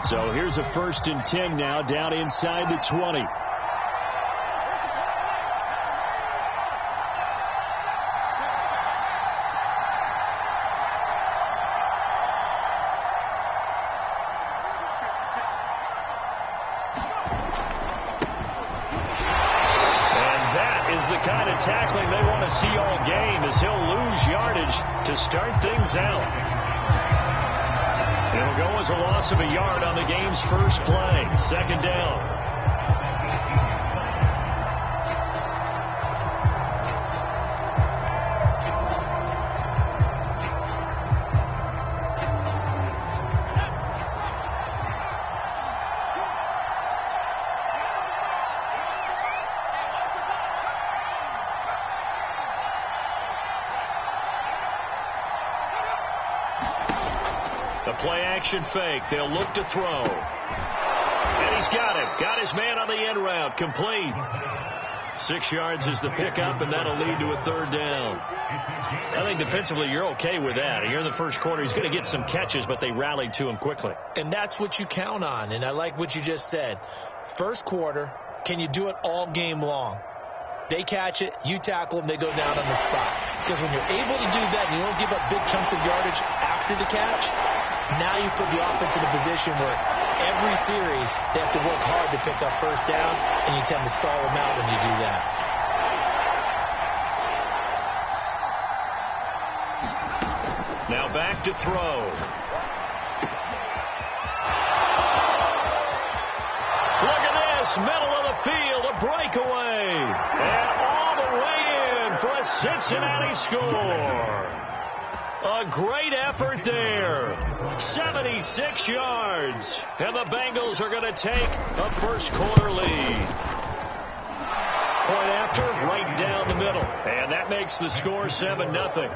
So here's a 1st and 10 now, down inside the 20. Tackling they want to see all game as he'll lose yardage to start things out. It'll go as a loss of a yard on the game's first play. 2nd down. Play-action fake. They'll look to throw. And he's got it. Got his man on the end route. Complete. 6 yards is the pickup, and that'll lead to a 3rd down. I think defensively you're okay with that. Here in the first quarter, he's going to get some catches, but they rallied to him quickly. And that's what you count on, and I like what you just said. First quarter, can you do it all game long? They catch it, you tackle them, they go down on the spot. Because when you're able to do that and you don't give up big chunks of yardage after the catch, now you put the offense in a position where every series they have to work hard to pick up 1st downs, and you tend to stall them out when you do that. Now back to throw. Look at this, middle of the field, a breakaway. And all the way in for a Cincinnati score. A great effort there. 76 yards. And the Bengals are going to take a first quarter lead. Point after, right down the middle. And that makes the score 7-0.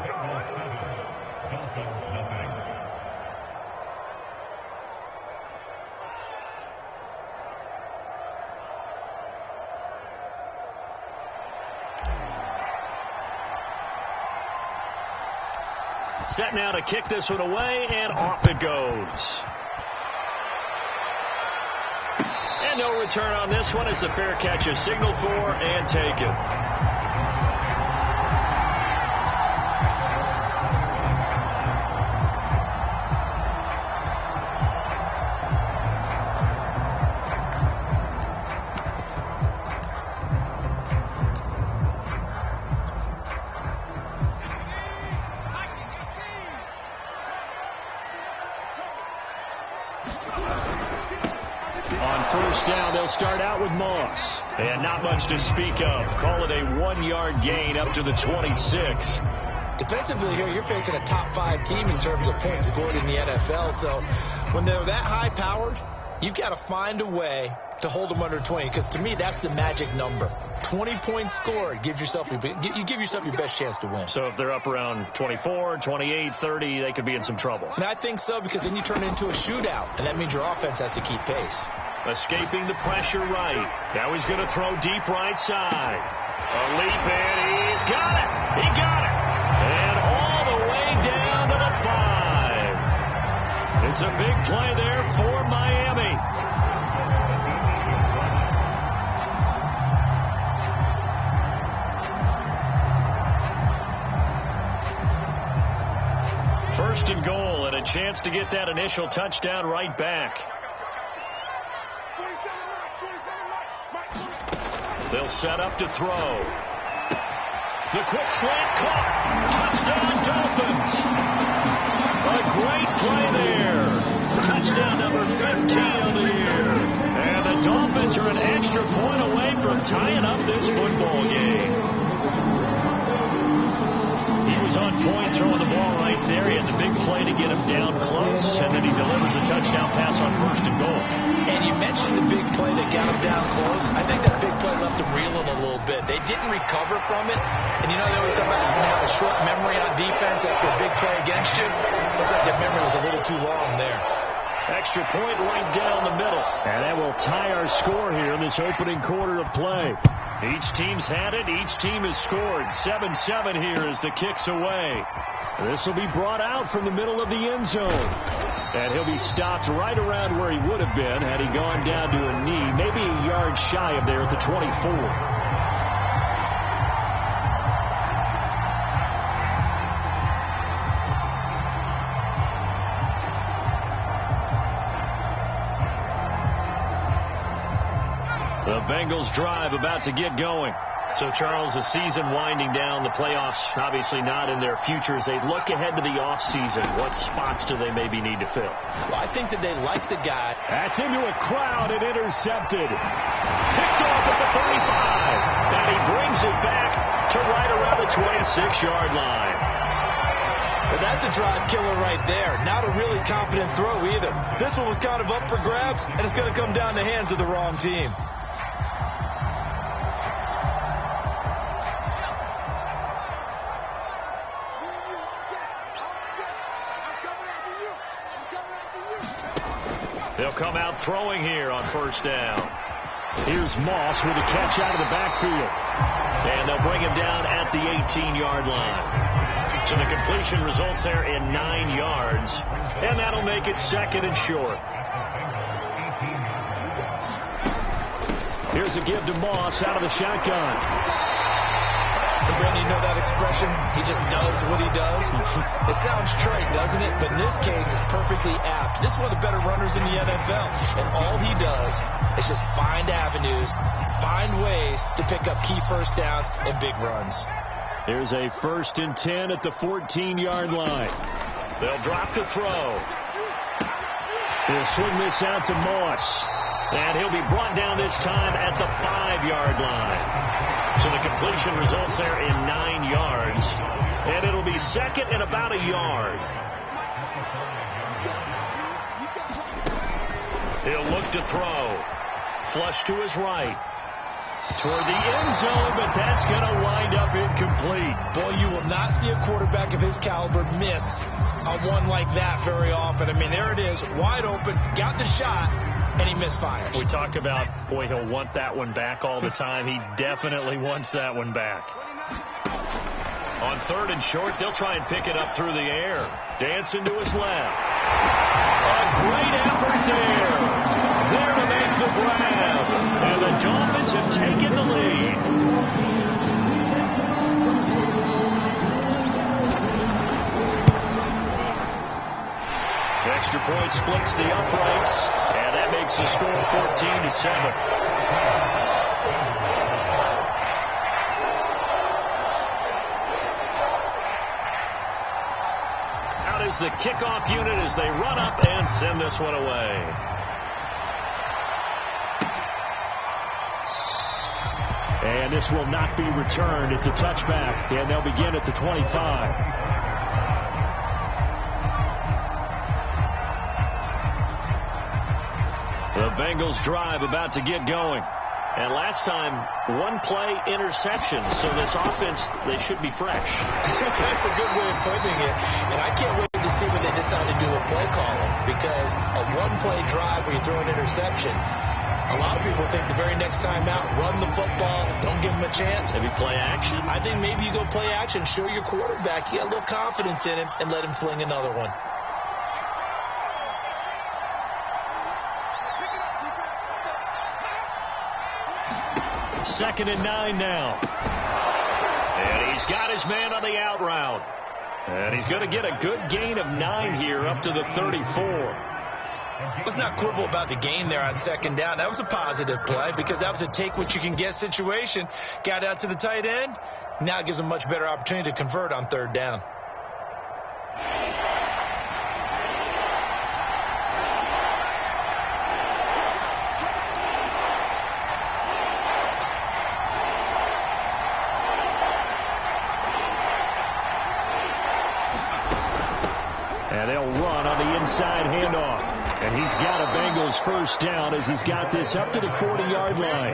Set now to kick this one away, and off it goes. And no return on this one as the fair catch is signaled for and taken. Start out with Moss. And not much to speak of. Call it a 1-yard gain up to the 26. Defensively here, you're facing a top 5 team in terms of points scored in the NFL. So when they're that high-powered, you've got to find a way to hold them under 20. Because to me, that's the magic number. 20 points scored gives yourself you give yourself your best chance to win. So if they're up around 24, 28, 30, they could be in some trouble. And I think so, because then you turn it into a shootout, and that means your offense has to keep pace. Escaping the pressure right. Now he's going to throw deep right side. A leap, and he's got it. He got it. And all the way down to the 5. It's a big play there for Miami. First and goal, and a chance to get that initial touchdown right back. They'll set up to throw. The quick slant caught. Touchdown, Dolphins. A great play there. Touchdown number 15 of the year. And the Dolphins are an extra point away from tying up this football game. He was on point throwing the ball right there. He had the big play to get him down close, and then he delivers a touchdown pass on first and goal. And you mentioned the big play that got him down close. I think that big play left him reeling a little bit. They didn't recover from it. And you know, there was somebody who have a short memory on defense after a big play against you. Looks like their memory was a little too long there. Extra point right down the middle. And that will tie our score here in this opening quarter of play. Each team's had it. Each team has scored. 7-7 here as the kick's away. This will be brought out from the middle of the end zone. And he'll be stopped right around where he would have been had he gone down to a knee, maybe a yard shy of there at the 24. The Bengals drive about to get going. So, Charles, the season winding down, the playoffs obviously not in their future. As they look ahead to the offseason, what spots do they maybe need to fill? Well, I think that they like the guy. That's into a crowd and intercepted. Picked off at the 35. And he brings it back to right around the 26-yard line. Well, that's a drive killer right there. Not a really confident throw either. This one was kind of up for grabs, and it's going to come down the hands of the wrong team. They'll come out throwing here on first down. Here's Moss with a catch out of the backfield. And they'll bring him down at the 18-yard line. So the completion results there in 9 yards. And that'll make it second and short. Here's a give to Moss out of the shotgun. Brandon, you know that expression? He just does what he does. It sounds trite, doesn't it? But in this case, it's perfectly apt. This is one of the better runners in the NFL. And all he does is just find avenues, find ways to pick up key first downs and big runs. Here's a 1st and 10 at the 14-yard line. They'll drop the throw. He'll swing this out to Moss. And he'll be brought down this time at the 5-yard line. So the completion results there in 9 yards. And it'll be second and about a yard. He'll look to throw. Flush to his right. Toward the end zone, but that's going to wind up incomplete. Boy, you will not see a quarterback of his caliber miss a one like that very often. I mean, there it is, wide open, got the shot, and he misfires. We talk about, boy, he'll want that one back all the time. He definitely wants that one back. On 3rd and short, they'll try and pick it up through the air. Dancing to his left. A great effort there. There to make the grab. And the Dolphins have taken the lead. Extra point splits the uprights. And that makes the score 14-7. Is the kickoff unit as they run up and send this one away. And this will not be returned. It's a touchback, and they'll begin at the 25. The Bengals drive about to get going. And last time, 1-play interception. So this offense, they should be fresh. That's a good way of putting it. And I can't wait to see what they decide to do with play calling. Because a 1-play drive where you throw an interception, a lot of people think the very next time out, run the football, don't give him a chance. Maybe play action. I think maybe you go play action, show your quarterback you got a little confidence in him, and let him fling another one. Second and 9 now. And he's got his man on the out route. And he's going to get a good gain of 9 here up to the 34. Let's not quibble about the gain there on 2nd down. That was a positive play because that was a take-what-you-can-get situation. Got out to the tight end. Now it gives him a much better opportunity to convert on 3rd down. And they'll run on the inside handoff. And he's got a Bengals first down as he's got this up to the 40-yard line.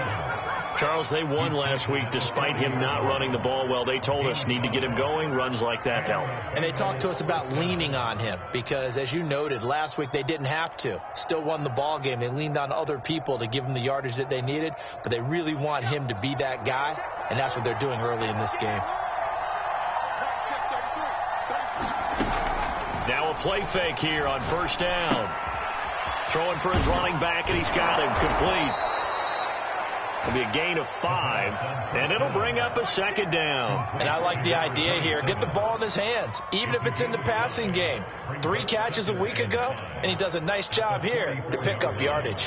Charles, they won last week despite him not running the ball well. They told us need to get him going. Runs like that help. And they talked to us about leaning on him because, as you noted, last week they didn't have to. Still won the ball game. They leaned on other people to give them the yardage that they needed, but they really want him to be that guy, and that's what they're doing early in this game. Now a play fake here on first down. Throwing for his running back, and he's got him complete. It'll be a gain of 5, and it'll bring up a second down. And I like the idea here. Get the ball in his hands, even if it's in the passing game. 3 catches a week ago, and he does a nice job here to pick up yardage.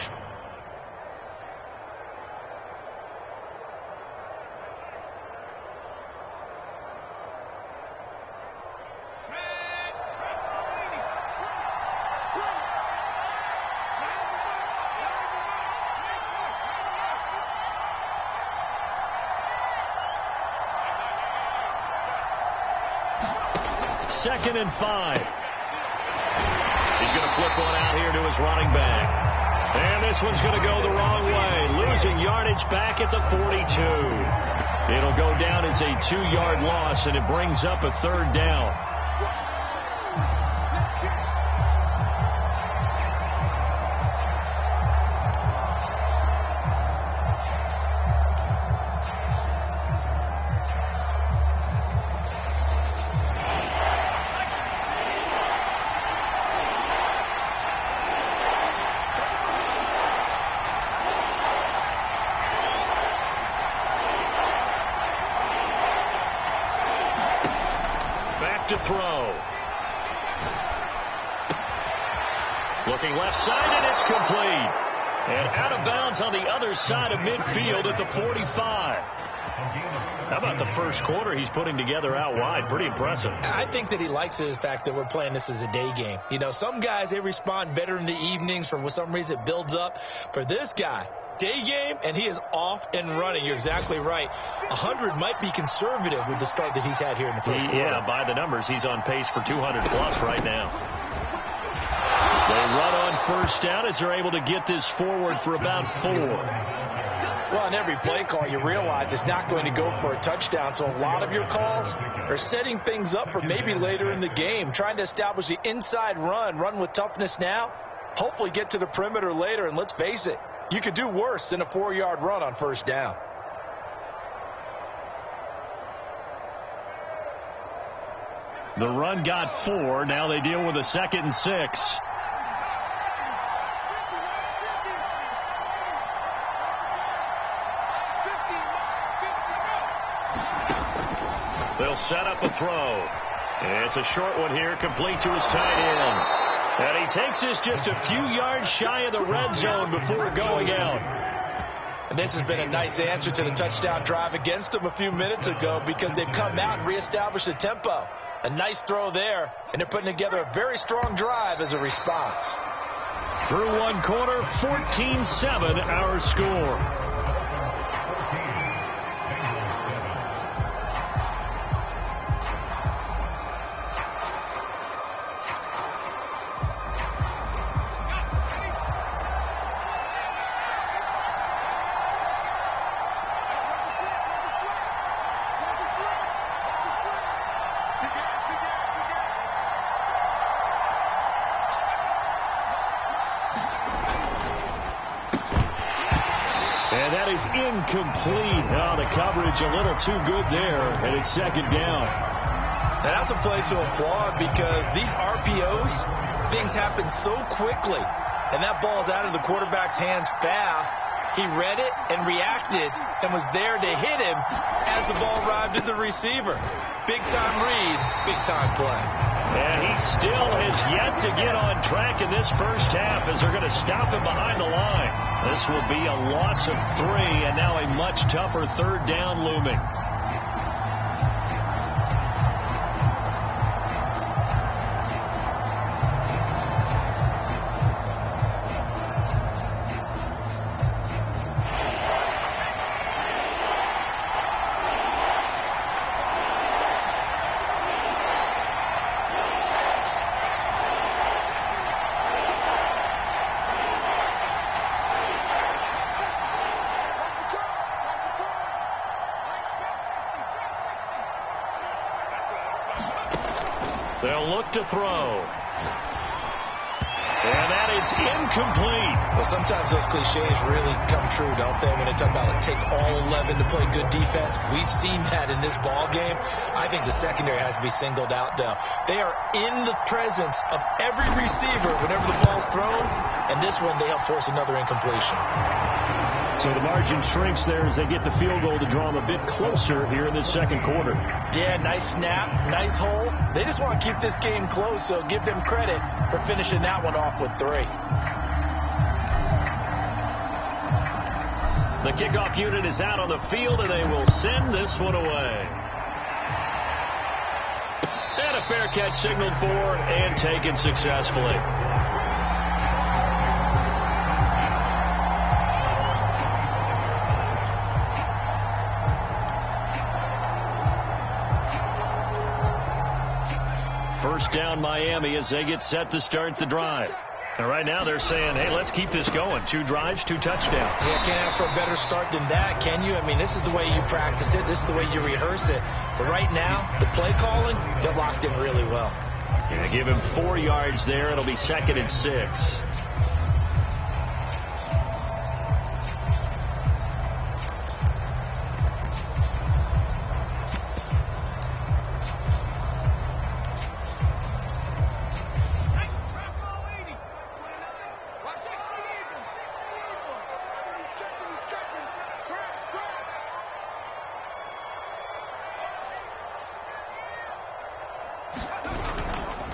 Second and 5. He's going to flip one out here to his running back. And this one's going to go the wrong way. Losing yardage back at the 42. It'll go down as a 2-yard loss, and it brings up a third down. To throw. Looking left side, and it's complete. And out of bounds on the other side of midfield at the 45. How about the first quarter he's putting together out wide? Pretty impressive. I think that he likes the fact that we're playing this as a day game. You know, some guys, they respond better in the evenings. For some reason, it builds up. For this guy, day game, and he is off and running. You're exactly right. 100 might be conservative with the start that he's had here in the first quarter. Yeah, by the numbers, he's on pace for 200-plus right now. They run on first down as they're able to get this forward for about 4. Well, on every play call, you realize it's not going to go for a touchdown, so a lot of your calls are setting things up for maybe later in the game, trying to establish the inside run with toughness now, hopefully get to the perimeter later, and let's face it, you could do worse than a 4-yard run on first down. The run got 4. Now they deal with a 2nd and 6. They'll set up a throw. It's a short one here, complete to his tight end. And he takes this just a few yards shy of the red zone before going out. And this has been a nice answer to the touchdown drive against them a few minutes ago because they've come out and reestablished the tempo. A nice throw there, and they're putting together a very strong drive as a response. Through one quarter, 14-7 our score. And that is incomplete. Oh, the coverage a little too good there, and it's second down. And that's a play to applaud because these RPOs, things happen so quickly. And that ball's out of the quarterback's hands fast. He read it and reacted and was there to hit him as the ball arrived at the receiver. Big-time read, big-time play. And he still has yet to get on track in this first half as they're going to stop him behind the line. This will be a loss of 3 and now a much tougher third down looming. They'll look to throw. And that is incomplete. Well, sometimes those cliches really come true, don't they? When they talk about it takes all 11 to play good defense. We've seen that in this ball game. I think the secondary has to be singled out, though. They are in the presence of every receiver whenever the ball's thrown. And this one, they help force another incompletion. So the margin shrinks there as they get the field goal to draw them a bit closer here in this second quarter. Yeah, nice snap, nice hole. They just want to keep this game close, so give them credit for finishing that one off with 3. The kickoff unit is out on the field, and they will send this one away. And a fair catch signaled for and taken successfully. First down Miami as they get set to start the drive. And right now they're saying, hey, let's keep this going. 2 drives, 2 touchdowns. Yeah, can't ask for a better start than that, can you? I mean, this is the way you practice it. This is the way you rehearse it. But right now, the play calling, they're locked in really well. Yeah, give him 4 yards there. It'll be 2nd and 6.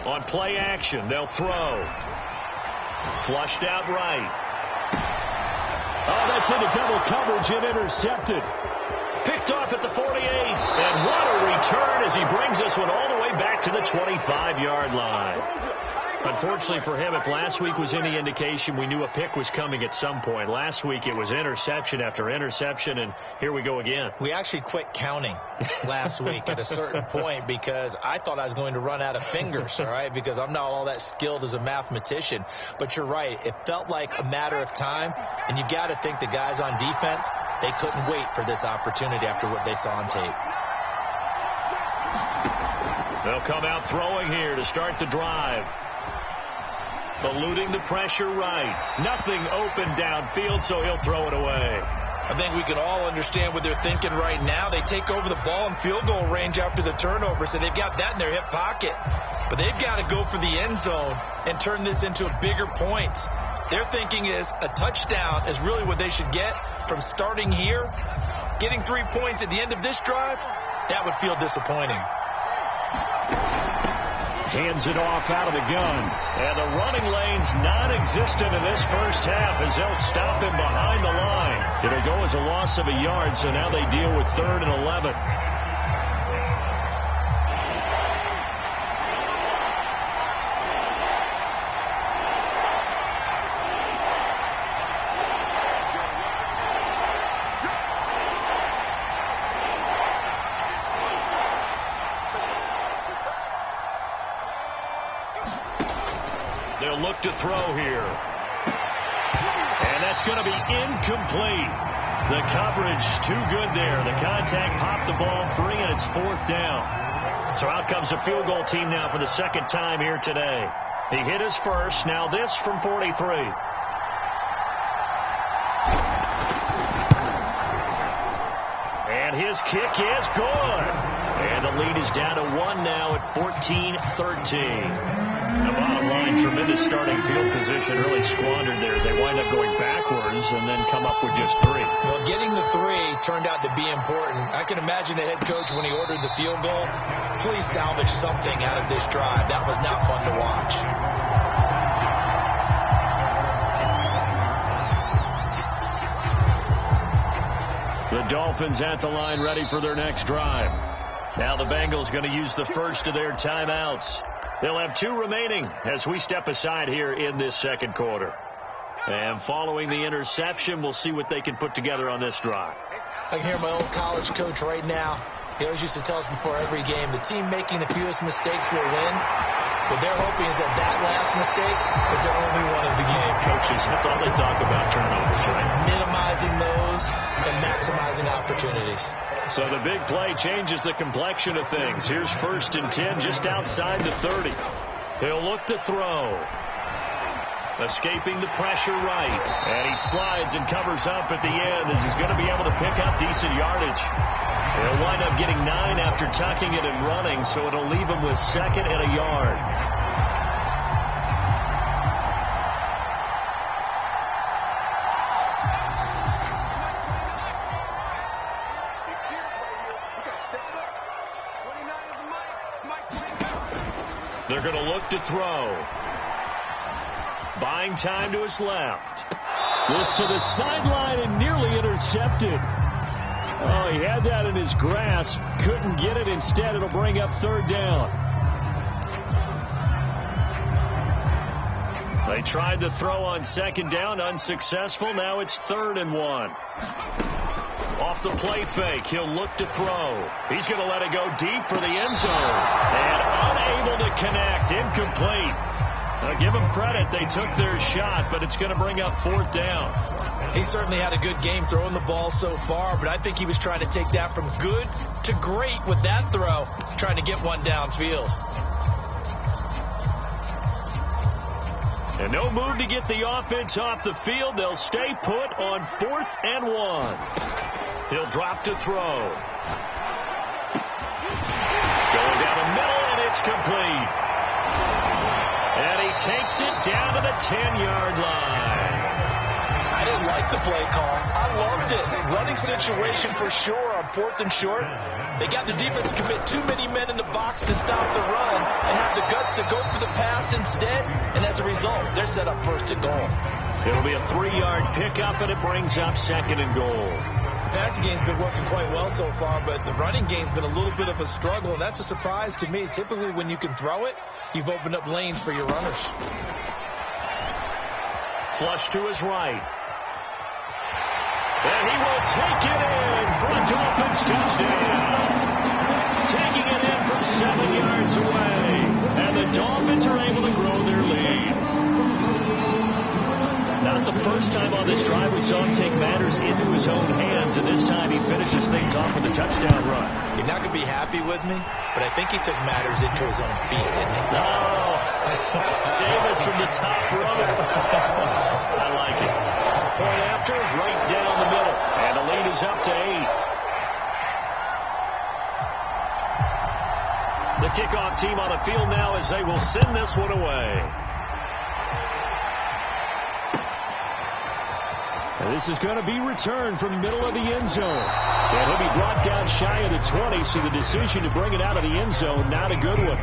On play action, they'll throw. Flushed out right. Oh, that's into double coverage and intercepted. Picked off at the 48. And what a return as he brings this one all the way back to the 25-yard line. Unfortunately for him, if last week was any indication, we knew a pick was coming at some point. Last week it was interception after interception, and here we go again. We actually quit counting last week at a certain point because I thought I was going to run out of fingers, all right, because I'm not all that skilled as a mathematician. But you're right. It felt like a matter of time, and you got to think the guys on defense, they couldn't wait for this opportunity after what they saw on tape. They'll come out throwing here to start the drive. Eluding the pressure right. Nothing open downfield, so he'll throw it away. I think we can all understand what they're thinking right now. They take over the ball in field goal range after the turnover, so they've got that in their hip pocket. But they've got to go for the end zone and turn this into a bigger points. Their thinking is a touchdown is really what they should get from starting here. Getting 3 points at the end of this drive, that would feel disappointing. Hands it off out of the gun. And the running lane's non-existent in this first half as they'll stop him behind the line. It'll go as a loss of a yard, so now they deal with 3rd and 11. They'll look to throw here. And that's going to be incomplete. The coverage too good there. The contact popped the ball free, and it's 4th down. So out comes the field goal team now for the 2nd time here today. He hit his first. Now this from 43. And his kick is good. And the lead is down to 1 now at 14-13. The bottom line, tremendous starting field position, really squandered there as they wind up going backwards and then come up with just 3. Well, getting the 3 turned out to be important. I can imagine the head coach when he ordered the field goal, please salvage something out of this drive. That was not fun to watch. The Dolphins at the line ready for their next drive. Now the Bengals going to use the first of their timeouts. They'll have 2 remaining as we step aside here in this second quarter. And following the interception, we'll see what they can put together on this drive. I can hear my old college coach right now. He always used to tell us before every game, the team making the fewest mistakes will win. What they're hoping is that that last mistake is their only one of the game. Coaches, that's all they talk about, turnovers, right? Minimizing those and maximizing opportunities. So the big play changes the complexion of things. Here's 1st and 10 just outside the 30. He'll look to throw. Escaping the pressure right. And he slides and covers up at the end as he's going to be able to pick up decent yardage. He'll wind up getting 9 after tucking it and running, so it'll leave him with 2nd and a yard. They're going to look to throw. Buying time to his left. This to the sideline and nearly intercepted. Oh, he had that in his grasp. Couldn't get it. Instead, it'll bring up 3rd down. They tried to throw on 2nd down. Unsuccessful. Now it's 3rd and 1. Off the play fake, he'll look to throw. He's going to let it go deep for the end zone. And unable to connect. Incomplete. Now give them credit. They took their shot, but it's going to bring up 4th down. He certainly had a good game throwing the ball so far, but I think he was trying to take that from good to great with that throw, trying to get one downfield. And no move to get the offense off the field. They'll stay put on 4th and 1. He'll drop to throw. Going down the middle, and it's complete. And he takes it down to the 10-yard line. I didn't like the play call. I loved it. Running situation for sure on 4th and short. They got the defense to commit too many men in the box to stop the run and have the guts to go for the pass instead. And as a result, they're set up 1st and goal. It'll be a 3-yard pickup, and it brings up 2nd and goal. The passing game's been working quite well so far, but the running game's been a little bit of a struggle, and that's a surprise to me. Typically, when you can throw it, you've opened up lanes for your runners. Flush to his right. And he will take it in for a Dolphins touchdown. Taking it in from 7 yards away. And the Dolphins are able to grow their lead. Not the first time on this drive we saw him take matters into his own hands, and this time he finishes things off with a touchdown run. You're not going to be happy with me, but I think he took matters into his own feet, didn't he? Oh, Davis from the top row. I like it. Point after, right down the middle, and the lead is up to 8. The kickoff team on the field now as they will send this one away. And this is going to be returned from the middle of the end zone. And he'll be brought down shy of the 20, so the decision to bring it out of the end zone, not a good one.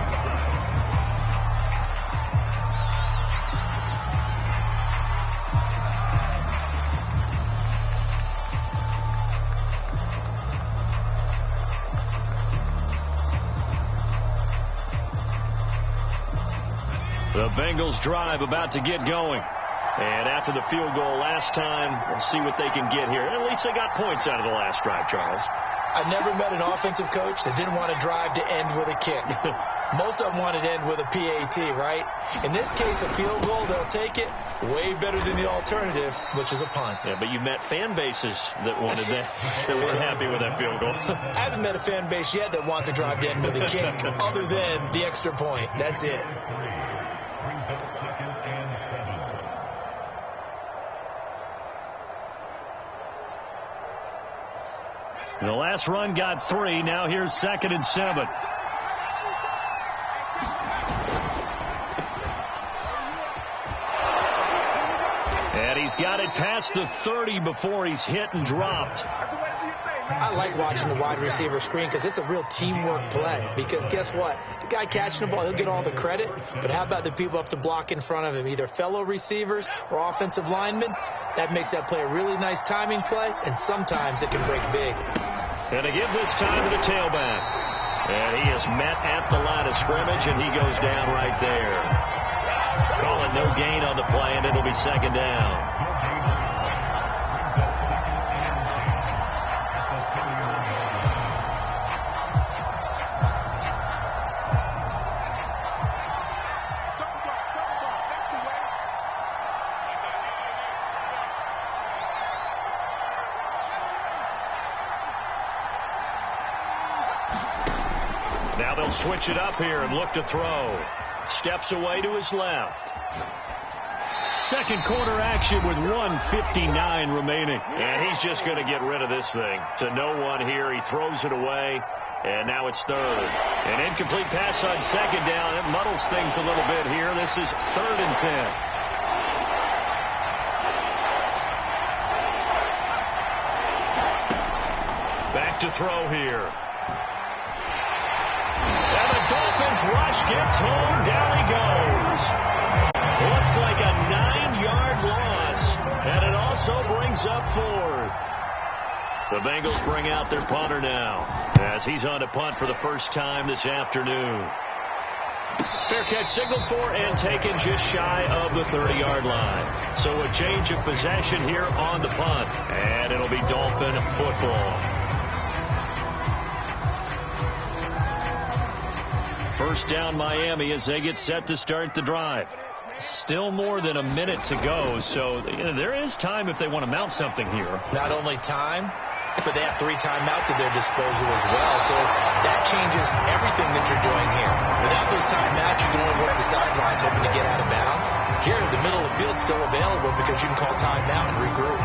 The Bengals drive about to get going. And after the field goal last time, we'll see what they can get here. At least they got points out of the last drive, Charles. I've never met an offensive coach that didn't want to drive to end with a kick. Most of them wanted to end with a PAT, right? In this case, a field goal, they'll take it. Way better than the alternative, which is a punt. Yeah, but you met fan bases that wanted that, that weren't happy with that field goal. I haven't met a fan base yet that wants to drive to end with a kick, other than the extra point. That's it. The last run got 3. Now here's 2nd and 7. And he's got it past the 30 before he's hit and dropped. I like watching the wide receiver screen because it's a real teamwork play. Because guess what? The guy catching the ball, he'll get all the credit. But how about the people up the block in front of him, either fellow receivers or offensive linemen? That makes that play a really nice timing play, and sometimes it can break big. And to give this time to the tailback. And he is met at the line of scrimmage, and he goes down right there. Call it no gain on the play, and it'll be 2nd down. Now they'll switch it up here and look to throw. Steps away to his left. Second quarter action with 1:59 remaining. And he's just going to get rid of this thing. To no one here. He throws it away. And now it's third. An incomplete pass on second down. It muddles things a little bit here. This is 3rd and 10. Back to throw here. And the Dolphins rush gets home. Down he goes. Looks like a 9-yard loss. And it also brings up 4th. The Bengals bring out their punter now as he's on to punt for the first time this afternoon. Fair catch signaled for and taken just shy of the 30-yard line. So a change of possession here on the punt. And it'll be Dolphin football. First down Miami as they get set to start the drive. Still more than a minute to go, so there is time if they want to mount something here. Not only time, but they have 3 timeouts at their disposal as well, so that changes everything that you're doing here. Without those timeouts, you can only work the sidelines hoping to get out of bounds. Here, the middle of the field is still available because you can call timeout and regroup.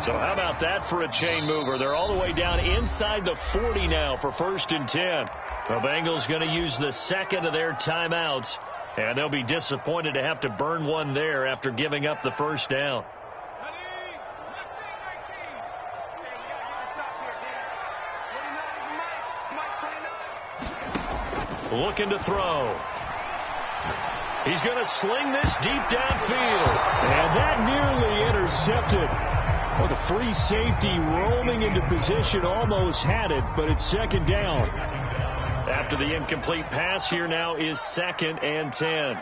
So how about that for a chain mover? They're all the way down inside the 40 now for 1st and 10. The Bengals going to use the second of their timeouts, and they'll be disappointed to have to burn one there after giving up the first down. Looking to throw. He's going to sling this deep downfield, and that nearly intercepted. Well, the free safety roaming into position almost had it, but it's 2nd down. After the incomplete pass, here now is 2nd and 10.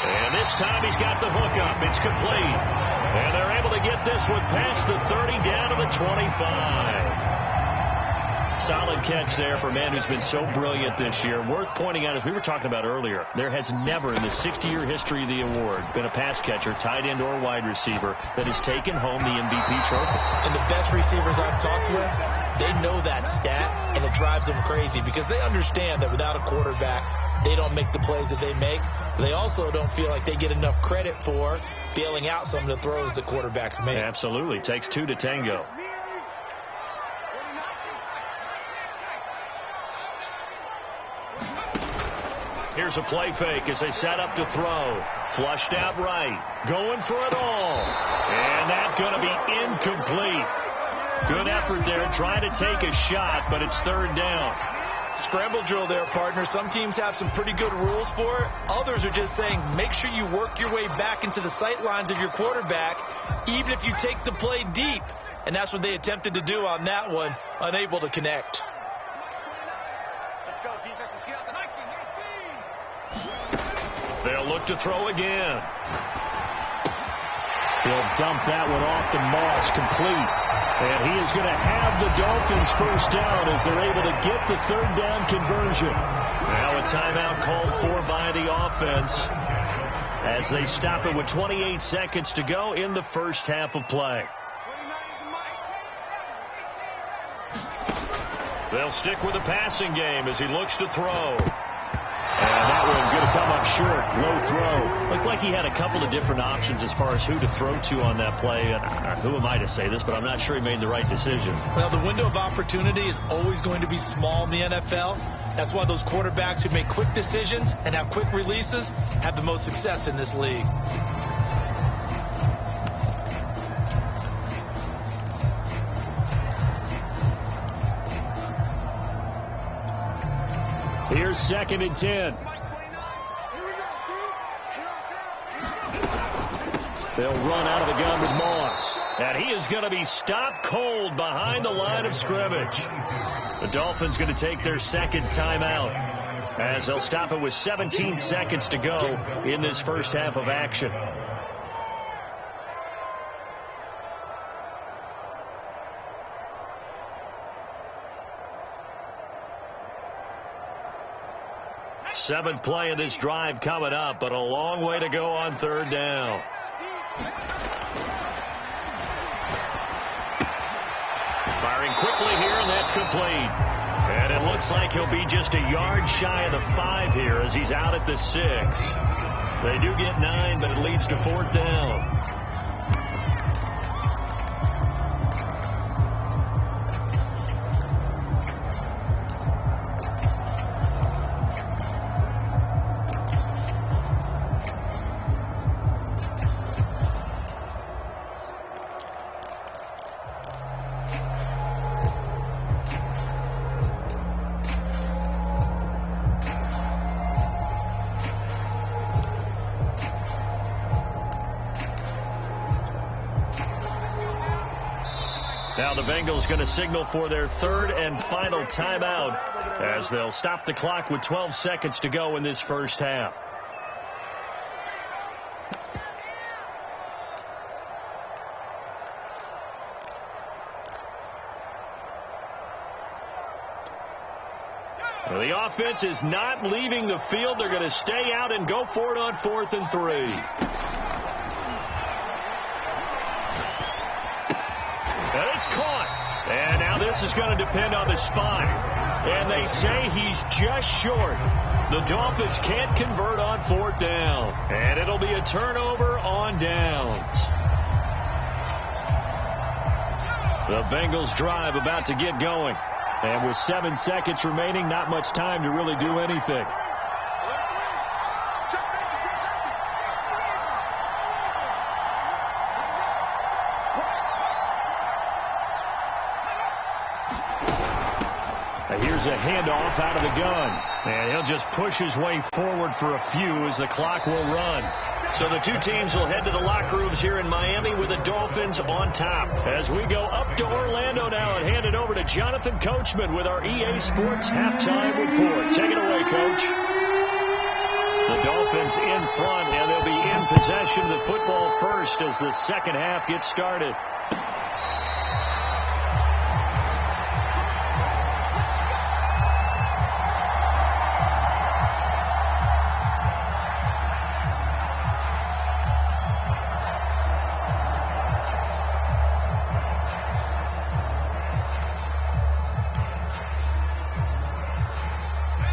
And this time he's got the hook up. It's complete. And they're able to get this one past the 30 down to the 25. Solid catch there for a man who's been so brilliant this year. Worth pointing out, as we were talking about earlier, there has never in the 60-year history of the award been a pass catcher, tight end or wide receiver that has taken home the MVP trophy. And the best receivers I've talked with, they know that stat, and it drives them crazy because they understand that without a quarterback, they don't make the plays that they make. They also don't feel like they get enough credit for bailing out some of the throws the quarterbacks make. Absolutely. Takes 2 to tango. Here's a play fake as they set up to throw. Flushed out right. Going for it all. And that's going to be incomplete. Good effort there trying to take a shot, but it's 3rd down. Scramble drill there, partner. Some teams have some pretty good rules for it. Others are just saying make sure you work your way back into the sight lines of your quarterback, even if you take the play deep. And that's what they attempted to do on that one, unable to connect. Let's go, defense. Let's get out the 19. They'll look to throw again. He'll dump that one off to Moss, complete. And he is going to have the Dolphins first down as they're able to get the 3rd down conversion. Now a timeout called for by the offense as they stop it with 28 seconds to go in the first half of play. They'll stick with the passing game as he looks to throw. And that one going to come up short. Low throw. Looked like he had a couple of different options as far as who to throw to on that play. And who am I to say this, but I'm not sure he made the right decision. Well, the window of opportunity is always going to be small in the NFL. That's why those quarterbacks who make quick decisions and have quick releases have the most success in this league. Here's 2nd and 10. They'll run out of the gun with Moss. And he is going to be stopped cold behind the line of scrimmage. The Dolphins going to take their 2nd timeout as they'll stop it with 17 seconds to go in this first half of action. Seventh play of this drive coming up, but a long way to go on third down. Firing quickly here, and that's complete. And it looks like he'll be just a yard shy of the 5 here as he's out at the 6. They do get 9, but it leads to fourth down. Now the Bengals going to signal for their third and final timeout as they'll stop the clock with 12 seconds to go in this first half. Well, the offense is not leaving the field. They're going to stay out and go for it on 4th and 3. And it's caught. And now this is going to depend on the spot. And they say he's just short. The Dolphins can't convert on 4th down. And it'll be a turnover on downs. The Bengals drive about to get going. And with 7 seconds remaining, not much time to really do anything. Here's a handoff out of the gun. And he'll just push his way forward for a few as the clock will run. So the two teams will head to the locker rooms here in Miami with the Dolphins on top. As we go up to Orlando now and hand it over to Jonathan Coachman with our EA Sports Halftime Report. Take it away, Coach. The Dolphins in front, and they'll be in possession of the football first as the second half gets started.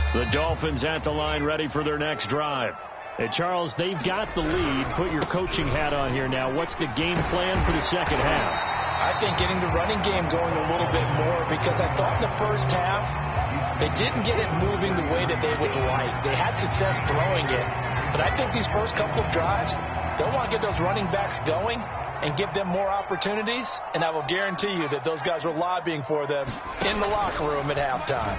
The Dolphins at the line ready for their next drive. Hey, Charles, they've got the lead. Put your coaching hat on here now. What's the game plan for the second half? I think getting the running game going a little bit more because I thought in the first half they didn't get it moving the way that they would like. They had success throwing it, but I think these first couple of drives, they'll want to get those running backs going and give them more opportunities, and I will guarantee you that those guys were lobbying for them in the locker room at halftime.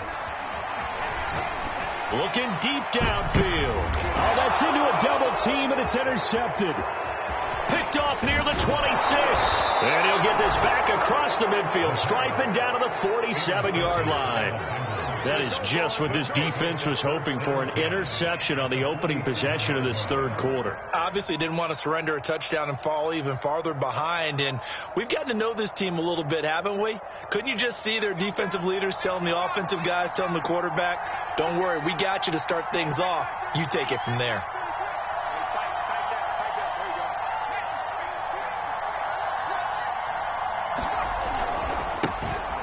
Looking deep downfield. Oh, that's into a double team, and it's intercepted. Picked off near the 26. And he'll get this back across the midfield stripe and down to the 47-yard line. That is just what this defense was hoping for, an interception on the opening possession of this third quarter. Obviously didn't want to surrender a touchdown and fall even farther behind, and we've gotten to know this team a little bit, haven't we? Couldn't you just see their defensive leaders telling the offensive guys, telling the quarterback, don't worry, we got you to start things off. You take it from there.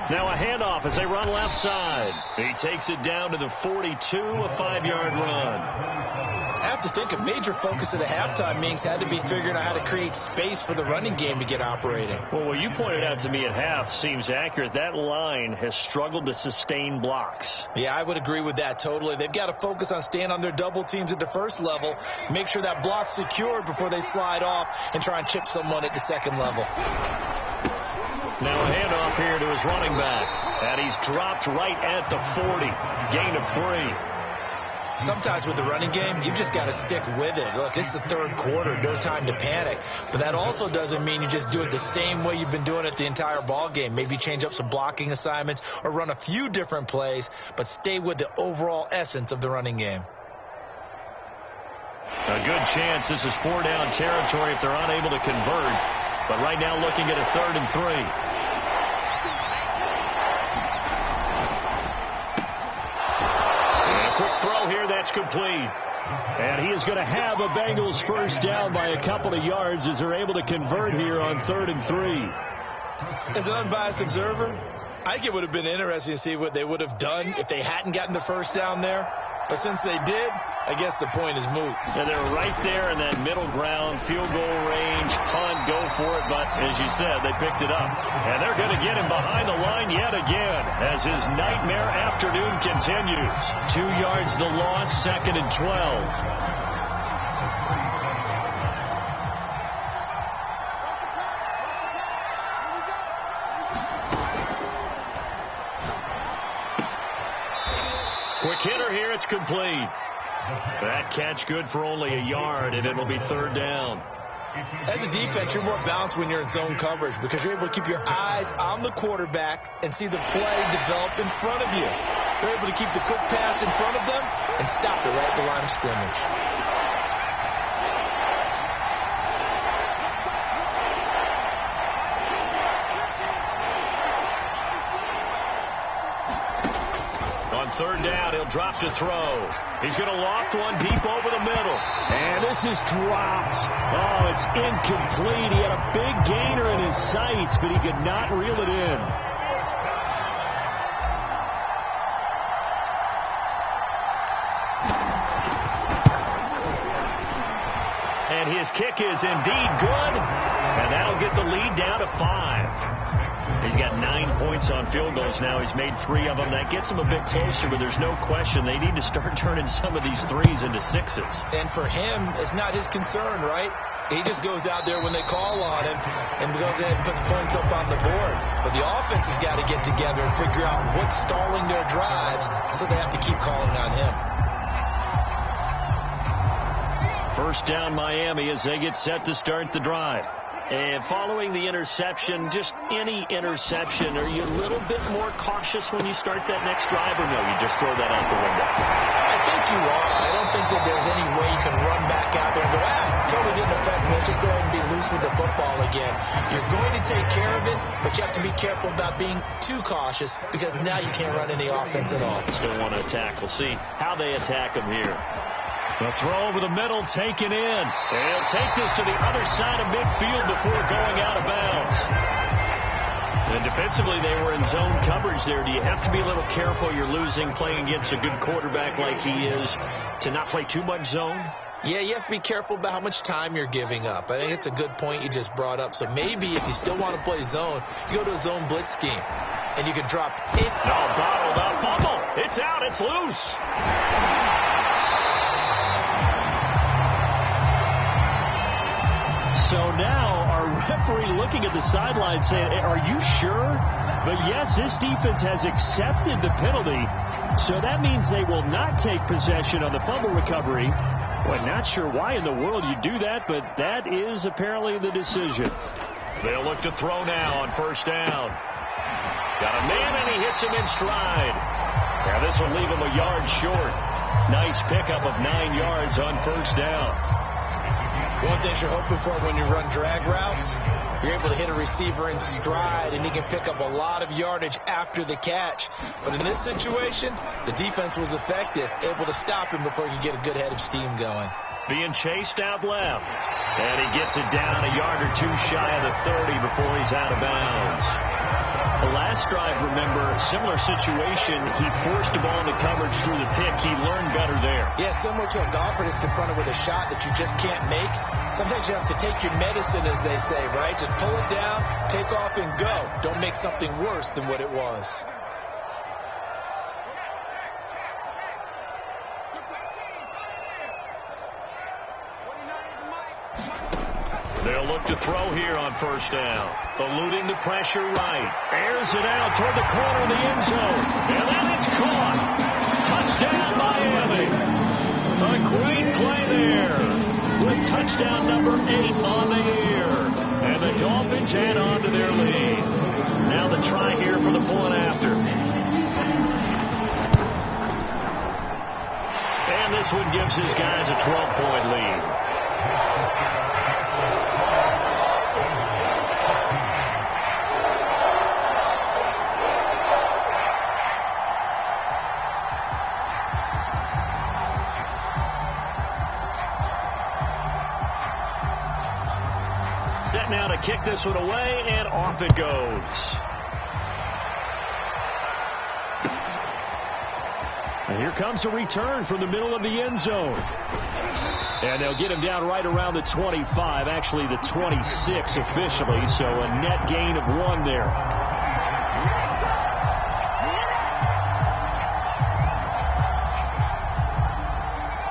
Now a handoff as they run left side. He takes it down to the 42, a 5-yard run. I have to think a major focus of the halftime meetings had to be figuring out how to create space for the running game to get operating. Well, what you pointed out to me at half seems accurate. That line has struggled to sustain blocks. Yeah, I would agree with that totally. They've got to focus on staying on their double teams at the first level, make sure that block's secured before they slide off and try and chip someone at the second level. Now a handoff here to his running back. And he's dropped right at the 40. Gain of 3. Sometimes with the running game, you've just got to stick with it. Look, it's the third quarter, no time to panic. But that also doesn't mean you just do it the same way you've been doing it the entire ball game. Maybe change up some blocking assignments or run a few different plays, but stay with the overall essence of the running game. A good chance this is 4-down territory if they're unable to convert. But right now looking at a 3rd and 3. Quick throw throw here. That's complete. And he is going to have a Bengals first down by a couple of yards as they're able to convert here on 3rd and 3. As an unbiased observer, I think it would have been interesting to see what they would have done if they hadn't gotten the first down there. But since they did, I guess the point is moot. And they're right there in that middle ground, field goal range, punt, go for it. But as you said, they picked it up. And they're going to get him behind the line yet again as his nightmare afternoon continues. 2 yards the loss, 2nd and 12. Quick hitter here, it's complete. That catch good for only a yard, and it'll be 3rd down. As a defense, you're more balanced when you're in zone coverage because you're able to keep your eyes on the quarterback and see the play develop in front of you. You're able to keep the quick pass in front of them and stop it right at the line of scrimmage. On 3rd down, he'll drop to throw. He's going to loft one deep over the middle. And this is dropped. Oh, it's incomplete. He had a big gainer in his sights, but he could not reel it in. And his kick is indeed good. And that'll get the lead down to 5. He's got 9 points on field goals now. He's made 3 of them. That gets him a bit closer, but there's no question they need to start turning some of these 3s into 6s. And for him, it's not his concern, right? He just goes out there when they call on him and goes ahead and puts points up on the board. But the offense has got to get together and figure out what's stalling their drives, so they have to keep calling on him. First down, Miami, as they get set to start the drive. And following the interception, just any interception, are you a little bit more cautious when you start that next drive, or no, you just throw that out the window? I think you are. I don't think that there's any way you can run back out there and go, totally didn't affect me. Let's just go ahead and be loose with the football again. You're going to take care of it, but you have to be careful about being too cautious because now you can't run any offense at all. Still want to attack. We'll see how they attack him here. The throw over the middle, taken in. They'll take this to the other side of midfield before going out of bounds. And defensively, they were in zone coverage there. Do you have to be a little careful? You're losing, playing against a good quarterback like he is, to not play too much zone? Yeah, you have to be careful about how much time you're giving up. I think it's a good point you just brought up. So maybe if you still want to play zone, you go to a zone blitz scheme, and you can drop it. No, bottled up, fumble. It's out, it's loose. So now our referee looking at the sideline saying, are you sure? But yes, this defense has accepted the penalty. So that means they will not take possession on the fumble recovery. Well, not sure why in the world you do that, but that is apparently the decision. They'll look to throw now on 1st down. Got a man, and he hits him in stride. Now this will leave him a yard short. Nice pickup of 9 yards on 1st down. One thing you're hoping for when you run drag routes, you're able to hit a receiver in stride, and he can pick up a lot of yardage after the catch. But in this situation, the defense was effective, able to stop him before he could get a good head of steam going. Being chased out left. And he gets it down a yard or 2 shy of the 30 before he's out of bounds. The last drive, remember, similar situation. He forced the ball into coverage through the pick. He learned better there. Yeah, similar to a golfer that's confronted with a shot that you just can't make. Sometimes you have to take your medicine, as they say, right? Just pull it down, take off, and go. Don't make something worse than what it was. They'll look to throw here on 1st down. Eluding the pressure right. Airs it out toward the corner of the end zone. And that is caught. Touchdown, Miami. A great play there. With touchdown number 8 on the year. And the Dolphins add on to their lead. Now the try here for the point after. And this one gives his guys a 12-point lead. kick this one away, and off it goes. And here comes a return from the middle of the end zone. And they'll get him down right around the 25, actually the 26 officially, so a net gain of 1 there.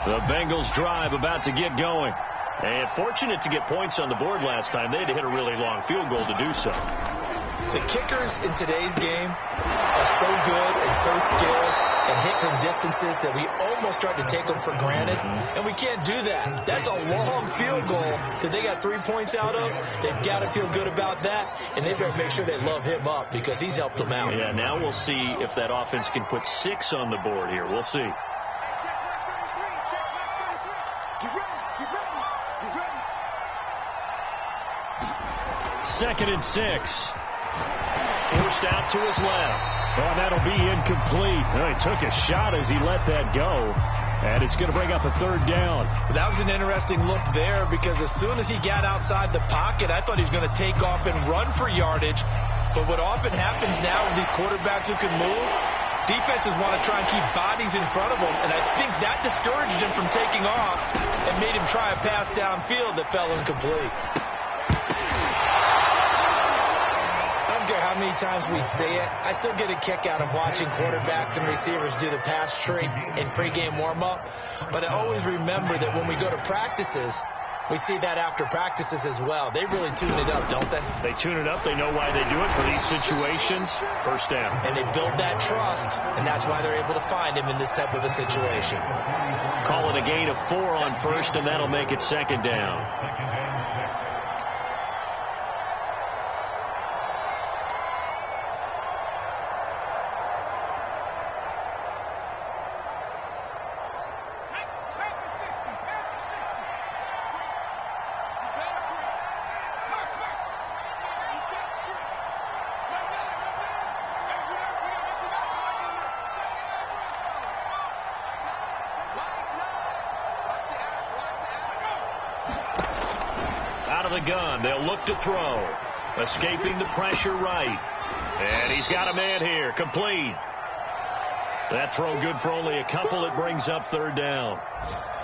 The Bengals drive about to get going. And fortunate to get points on the board last time. They had to hit a really long field goal to do so. The kickers in today's game are so good and so skilled and hit from distances that we almost start to take them for granted. And we can't do that. That's a long field goal that they got 3 points out of. They've got to feel good about that. And they better make sure they love him up because he's helped them out. Yeah, now we'll see if that offense can put 6 on the board here. We'll see. Second and 6. Forced out to his left. Oh, that'll be incomplete. Oh, he took a shot as he let that go. And it's going to bring up a 3rd down. That was an interesting look there because as soon as he got outside the pocket, I thought he was going to take off and run for yardage. But what often happens now with these quarterbacks who can move, defenses want to try and keep bodies in front of them. And I think that discouraged him from taking off and made him try a pass downfield that fell incomplete. How many times we say it, I still get a kick out of watching quarterbacks and receivers do the pass tree in pregame warm-up. But I always remember that when we go to practices, we see that after practices as well. They really tune it up, don't they? They tune it up. They know why they do it for these situations. First down. And they build that trust, and that's why they're able to find him in this type of a situation. Call it a gain of 4 on first, and that'll make it 2nd down. The gun. They'll look to throw. Escaping the pressure right. And he's got a man here. Complete. That throw good for only a couple. It brings up 3rd down.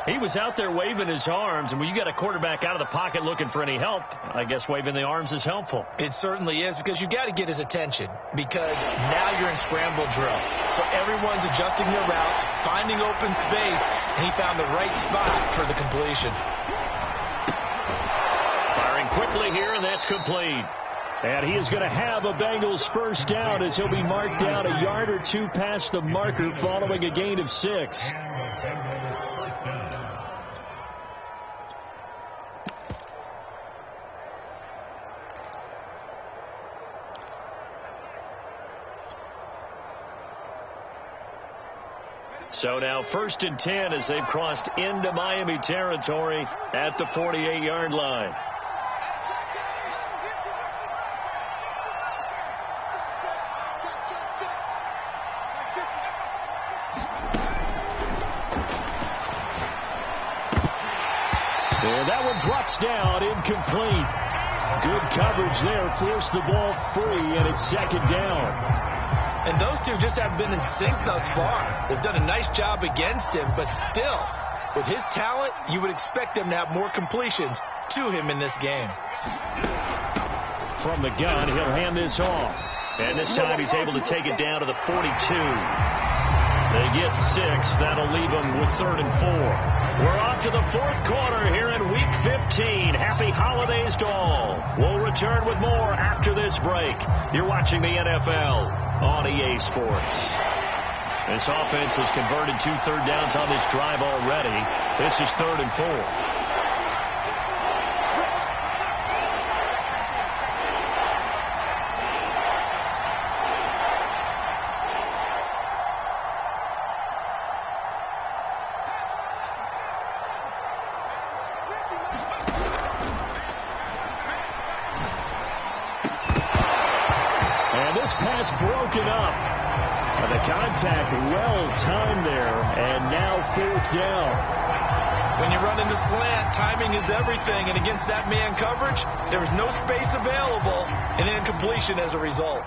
He was out there waving his arms, and when you got a quarterback out of the pocket looking for any help, I guess waving the arms is helpful. It certainly is because you got to get his attention because now you're in scramble drill. So everyone's adjusting their routes, finding open space, and he found the right spot for the completion. Quickly here, and that's complete. And he is going to have a Bengals first down as he'll be marked down a yard or 2 past the marker following a gain of 6. So now 1st and 10 as they've crossed into Miami territory at the 48-yard line. And that one drops down, incomplete. Good coverage there, forced the ball free, and it's 2nd down. And those two just haven't been in sync thus far. They've done a nice job against him, but still, with his talent, you would expect them to have more completions to him in this game. From the gun, he'll hand this off. And this time he's able to take it down to the 42. They get 6. That'll leave them with 3rd and 4. We're off to the 4th quarter here in Week 15. Happy holidays to all. We'll return with more after this break. You're watching the NFL on EA Sports. This offense has converted 2 third downs on this drive already. This is 3rd and 4. Broken up. The contact well timed there, and now 4th down. When you run into slant, timing is everything, and against that man coverage, there was no space available, and incompletion as a result.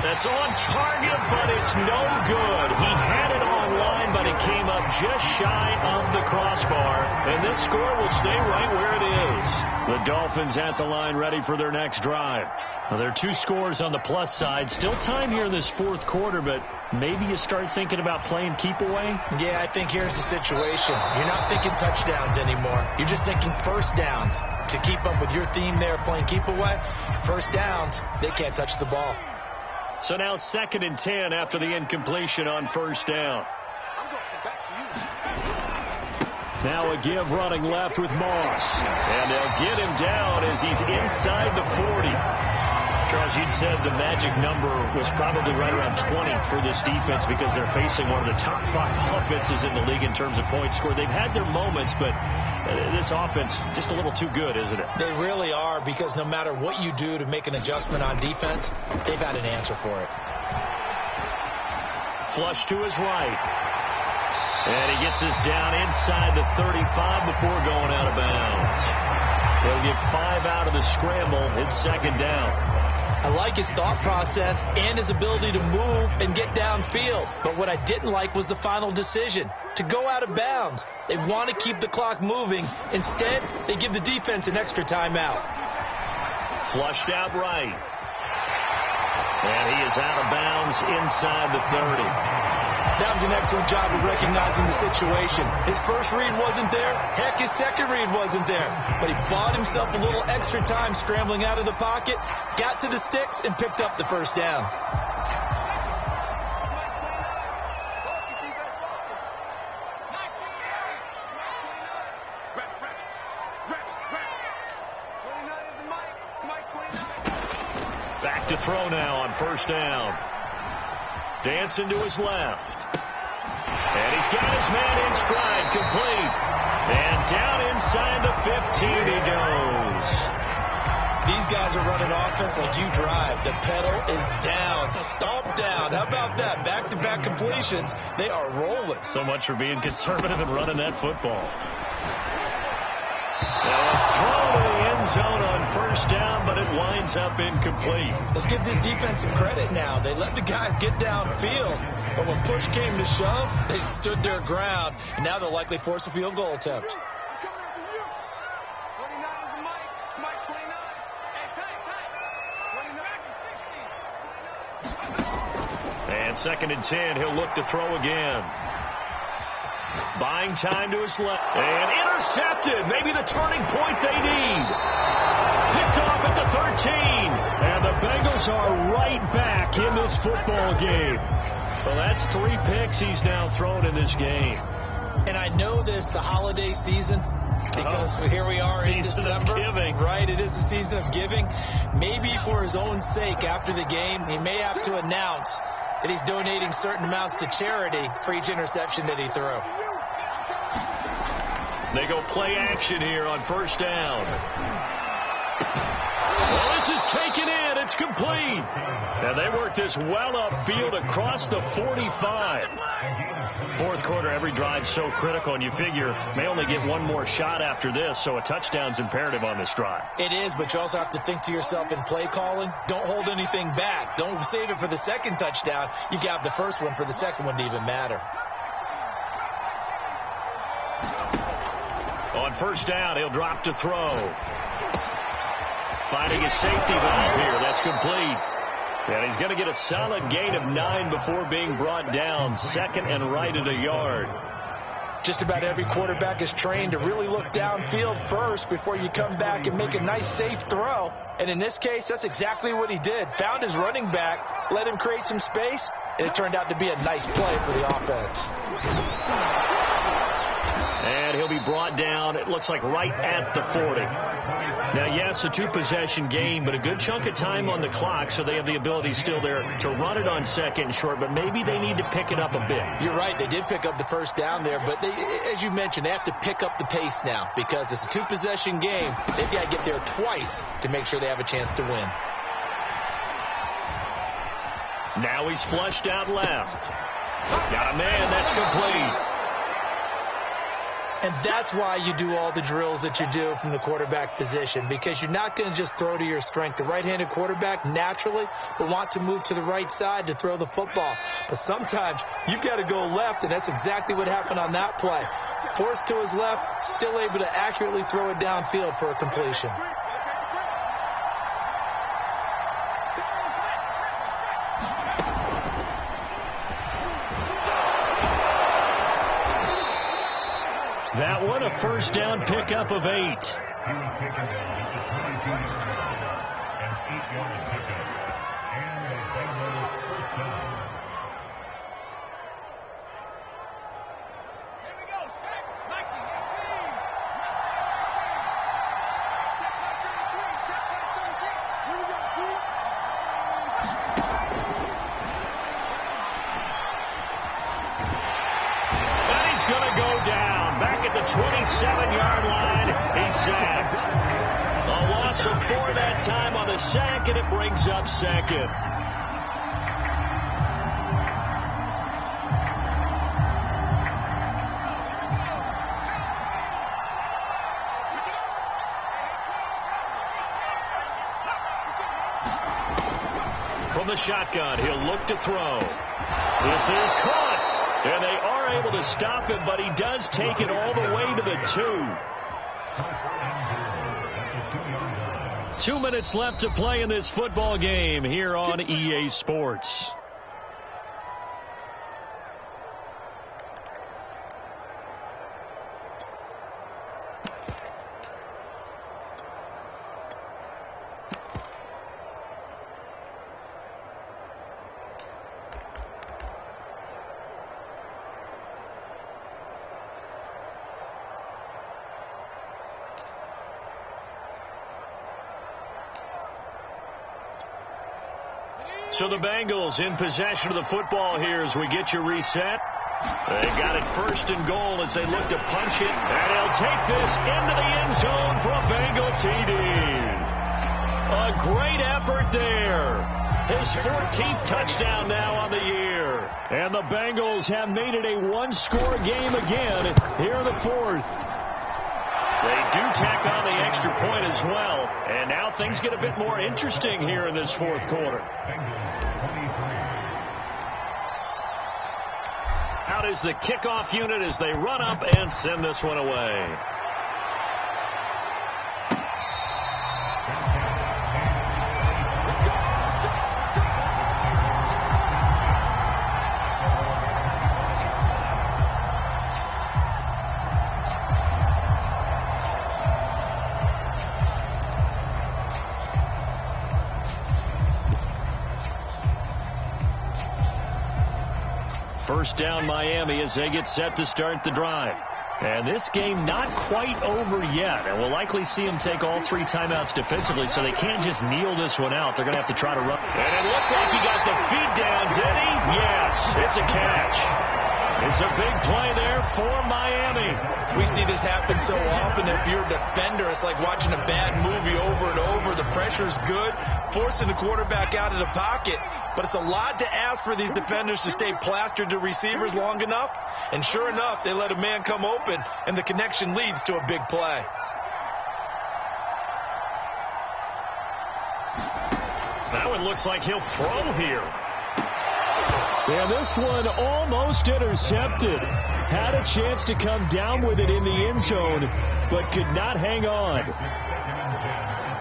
That's on target, but it's no good. He had it online, but it came up just shy of the crossbar. And this score will stay right where it is. The Dolphins at the line, ready for their next drive. Well, there are 2 scores on the plus side. Still time here in this fourth quarter, but maybe you start thinking about playing keep away? Yeah, I think here's the situation. You're not thinking touchdowns anymore. You're just thinking first downs. To keep up with your theme there, playing keep away, first downs, they can't touch the ball. So now 2nd and 10 after the incompletion on first down. Now a give running left with Moss. And they'll get him down as he's inside the 40. Charles, you'd said the magic number was probably right around 20 for this defense because they're facing one of the top 5 offenses in the league in terms of points scored. They've had their moments, but this offense just a little too good, isn't it? They really are, because no matter what you do to make an adjustment on defense, they've had an answer for it. Flush to his right. And he gets this down inside the 35 before going out of bounds. They'll get 5 out of the scramble. It's 2nd down. I like his thought process and his ability to move and get downfield. But what I didn't like was the final decision, to go out of bounds. They want to keep the clock moving. Instead, they give the defense an extra timeout. Flushed out right. And he is out of bounds inside the 30. That was an excellent job of recognizing the situation. His first read wasn't there. Heck, his second read wasn't there. But he bought himself a little extra time scrambling out of the pocket, got to the sticks, and picked up the first down. Back to throw now on first down. Dancing to his left. And he's got his man in stride, complete. And down inside the 15 he goes. These guys are running offense like you drive. The pedal is down, stomp down. How about that? Back-to-back completions. They are rolling. So much for being conservative and running that football. Now a throw to the end zone on first down, but it winds up incomplete. Let's give this defense some credit now. They let the guys get downfield, but when push came to shove, they stood their ground, and now they'll likely force a field goal attempt. And 2nd and 10, he'll look to throw again. Buying time to his left. And intercepted. Maybe the turning point they need. Picked off at the 13. And the Bengals are right back in this football game. Well, that's 3 picks he's now thrown in this game. And I know this, the holiday season, because here we are in December. Giving. Right, it is the season of giving. Maybe for his own sake after the game, he may have to announce that he's donating certain amounts to charity for each interception that he threw. They go play action here on first down. Well, this is taken in. It's complete. And they work this well upfield across the 45. Fourth quarter, every drive so critical, and you figure may only get one more shot after this, so a touchdown's imperative on this drive. It is, but you also have to think to yourself in play calling, don't hold anything back. Don't save it for the second touchdown. You got the first one for the second one to even matter. On first down, he'll drop to throw. Finding his safety valve here. That's complete. And he's going to get a solid gain of 9 before being brought down. 2nd and right at a yard. Just about every quarterback is trained to really look downfield first before you come back and make a nice, safe throw. And in this case, that's exactly what he did. Found his running back, let him create some space, and it turned out to be a nice play for the offense. And he'll be brought down, it looks like right at the 40. Now, yes, a two-possession game, but a good chunk of time on the clock, so they have the ability still there to run it on second and short, but maybe they need to pick it up a bit. You're right. They did pick up the first down there, but as you mentioned, they have to pick up the pace now because it's a two-possession game. They've got to get there twice to make sure they have a chance to win. Now he's flushed out left. Got a man. That's complete. And that's why you do all the drills that you do from the quarterback position, because you're not going to just throw to your strength. The right-handed quarterback naturally will want to move to the right side to throw the football. But sometimes you've got to go left, and that's exactly what happened on that play. Forced to his left, still able to accurately throw it downfield for a completion. That one, a first down pickup of 8. He was taken down at the 22-yard line. An 8-yard pickup. And the Bengals first down. Here we go. Set. Mikey, 18. Check back 33. Check back 33. Here we go. And he's going to go down. Back at the 27-yard line, he's sacked. A loss of 4 that time on the sack, and it brings up second. From the shotgun, he'll look to throw. This is caught. And they are able to stop him, but he does take it all the way to the 2. 2 minutes left to play in this football game here on EA Sports. So the Bengals in possession of the football here as we get you reset. They got it first and goal as they look to punch it. And he'll take this into the end zone for a Bengal TD. A great effort there. His 14th touchdown now on the year. And the Bengals have made it a one-score game again here in the fourth. They do tack on the extra point as well. And now things get a bit more interesting here in this fourth quarter. Out is the kickoff unit as they run up and send this one away. First down Miami as they get set to start the drive. And this game not quite over yet. And we'll likely see them take all 3 timeouts defensively, so they can't just kneel this one out. They're going to have to try to run. And it looked like he got the feet down, did he? Yes, it's a catch. It's a big play there for Miami. We see this happen so often. If you're a defender, it's like watching a bad movie over and over. The pressure's good, forcing the quarterback out of the pocket. But it's a lot to ask for these defenders to stay plastered to receivers long enough. And sure enough, they let a man come open, and the connection leads to a big play. That one looks like he'll throw here. Yeah, this one almost intercepted. Had a chance to come down with it in the end zone, but could not hang on.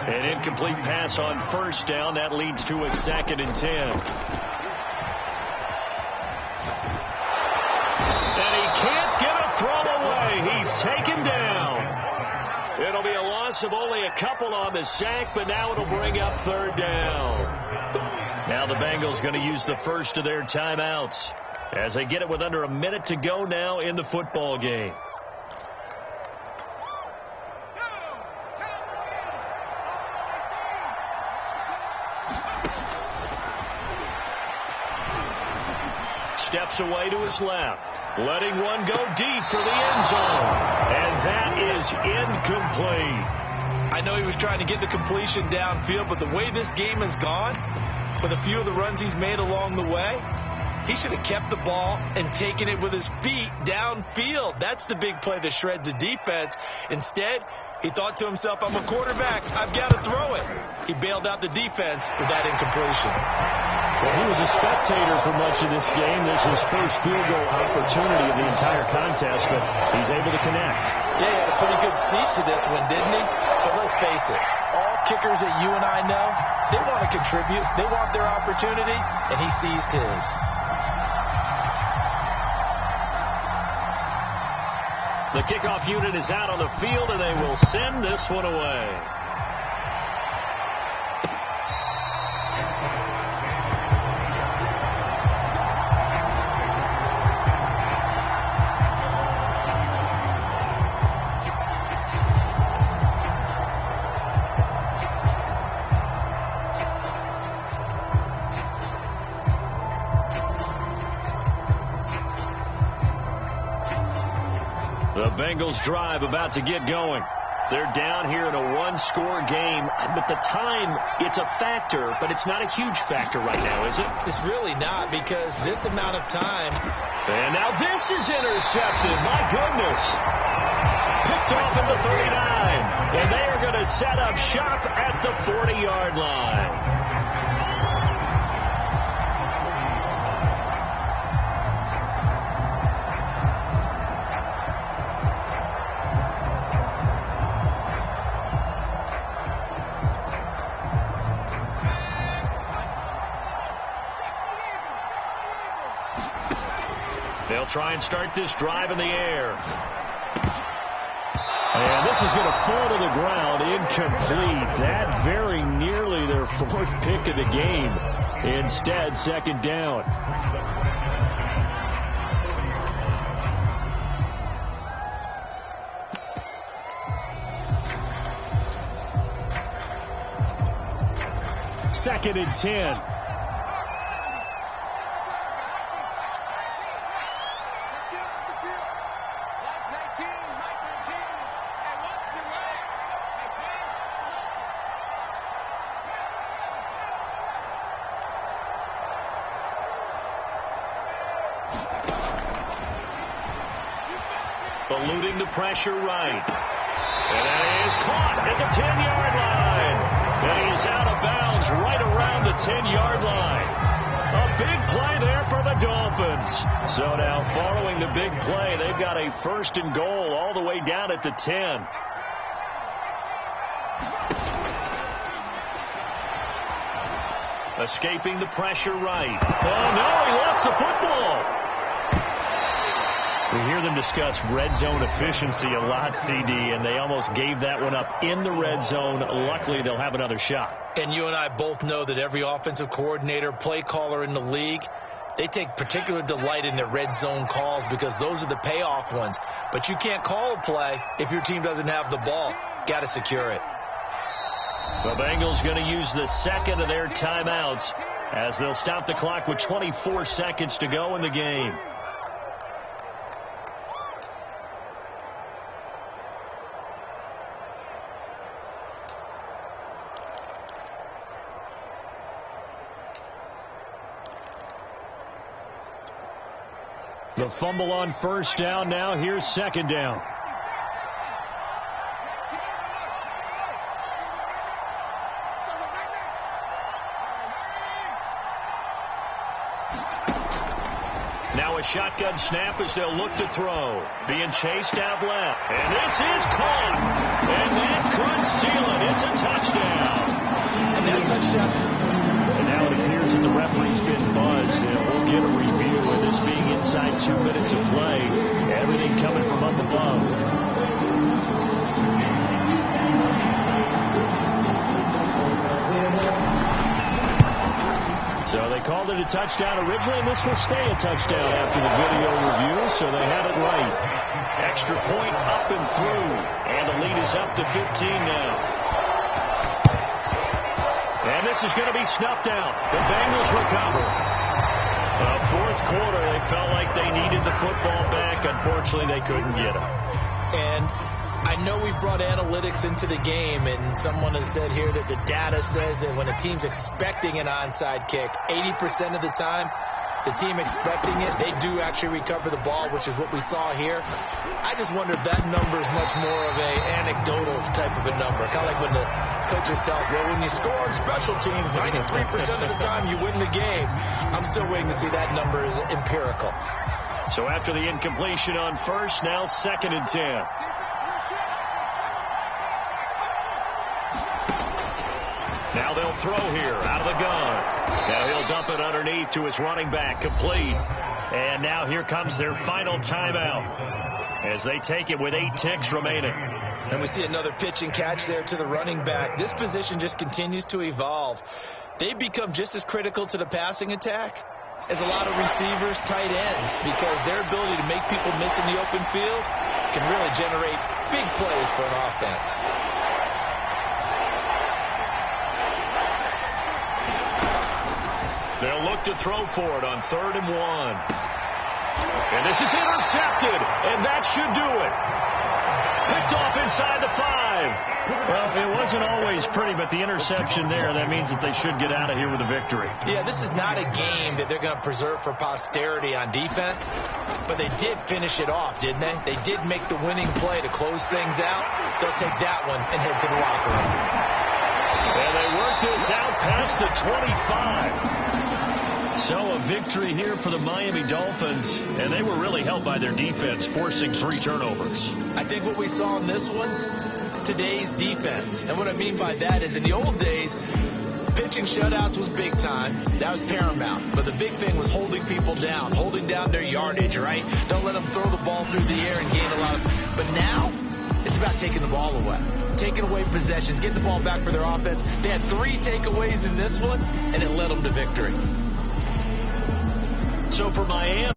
An incomplete pass on first down. That leads to a 2nd and 10. And he can't get a throw away. He's taken down. It'll be a loss of only a couple on the sack, but now it'll bring up 3rd down. Now the Bengals going to use the first of their timeouts as they get it with under a minute to go now in the football game. steps away to his left, letting one go deep for the end zone. And that is incomplete. I know he was trying to get the completion downfield, but the way this game has gone, with a few of the runs he's made along the way, he should have kept the ball and taken it with his feet downfield. That's the big play that shreds the defense. Instead, he thought to himself, I'm a quarterback, I've got to throw it. He bailed out the defense with that incompletion. Well, he was a spectator for much of this game. This is his first field goal opportunity of the entire contest, but he's able to connect. Yeah, he had a pretty good seat to this one, didn't he? But let's face it, all kickers that you and I know, they want to contribute. They want their opportunity, and he seized his. The kickoff unit is out on the field, and they will send this one away. The Bengals drive about to get going. They're down here in a one-score game, but the time, it's a factor, but it's not a huge factor right now, is it? It's really not, because this amount of time. And now this is intercepted. My goodness. Picked off at the 39. And they are going to set up shop at the 40-yard line. They'll try and start this drive in the air. And this is going to fall to the ground, incomplete. That very nearly their fourth pick of the game. Instead, second down. Second and 10. Eluding the pressure right. And that is caught at the 10-yard line. And he is out of bounds right around the 10-yard line. A big play there for the Dolphins. So now following the big play, they've got a first and goal all the way down at the 10. Escaping the pressure right. Oh, no, he lost the football. We hear them discuss red zone efficiency a lot, CD, and they almost gave that one up in the red zone. Luckily, they'll have another shot. And you and I both know that every offensive coordinator, play caller in the league, they take particular delight in their red zone calls because those are the payoff ones. But you can't call a play if your team doesn't have the ball. Got to secure it. The Bengals going to use the second of their timeouts as they'll stop the clock with 24 seconds to go in the game. The fumble on first down. Now here's second down. Now a shotgun snap as they'll look to throw. Being chased out left. And this is caught. And that could seal it. It's a touchdown. And that touchdown. And now it appears that the referee's been buzzed. And we'll get a review of this being inside 2 minutes of play. Everything coming from up above. So they called it a touchdown originally, and this will stay a touchdown after the video review, so they had it right. Extra point up and through, and the lead is up to 15 now. And this is going to be snuffed out. The Bengals recover. Fourth quarter, they felt like they needed the football back. Unfortunately, they couldn't get it. And I know we brought analytics into the game, and someone has said here that the data says that when a team's expecting an onside kick, 80% of the time, the team expecting it, they do actually recover the ball, which is what we saw here. I just wonder if that number is much more of a anecdotal type of a number. Kind of like when the coaches tell us, well, when you score on special teams, 93% of the time you win the game. I'm still waiting to see that number is empirical. So after the incompletion on first, now 2nd and 10. Now they'll throw here out of the gun. Now he'll dump it underneath to his running back, complete. And now here comes their final timeout as they take it with 8 ticks remaining. And we see another pitch and catch there to the running back. This position just continues to evolve. They've become just as critical to the passing attack as a lot of receivers, tight ends, because their ability to make people miss in the open field can really generate big plays for an offense. They'll look to throw for it on 3rd and 1. And this is intercepted, and that should do it. Picked off inside the 5. Well, it wasn't always pretty, but the interception there, that means that they should get out of here with a victory. Yeah, this is not a game that they're going to preserve for posterity on defense, but they did finish it off, didn't they? They did make the winning play to close things out. They'll take that one and head to the locker room. And they work this out past the 25. So a victory here for the Miami Dolphins, and they were really helped by their defense, forcing 3 turnovers. I think what we saw in this one, today's defense. And what I mean by that is in the old days, pitching shutouts was big time. That was paramount. But the big thing was holding people down, holding down their yardage, right? Don't let them throw the ball through the air and gain a lot of... But now, it's about taking the ball away. Taking away possessions, getting the ball back for their offense. They had 3 takeaways in this one, and it led them to victory. So for Miami...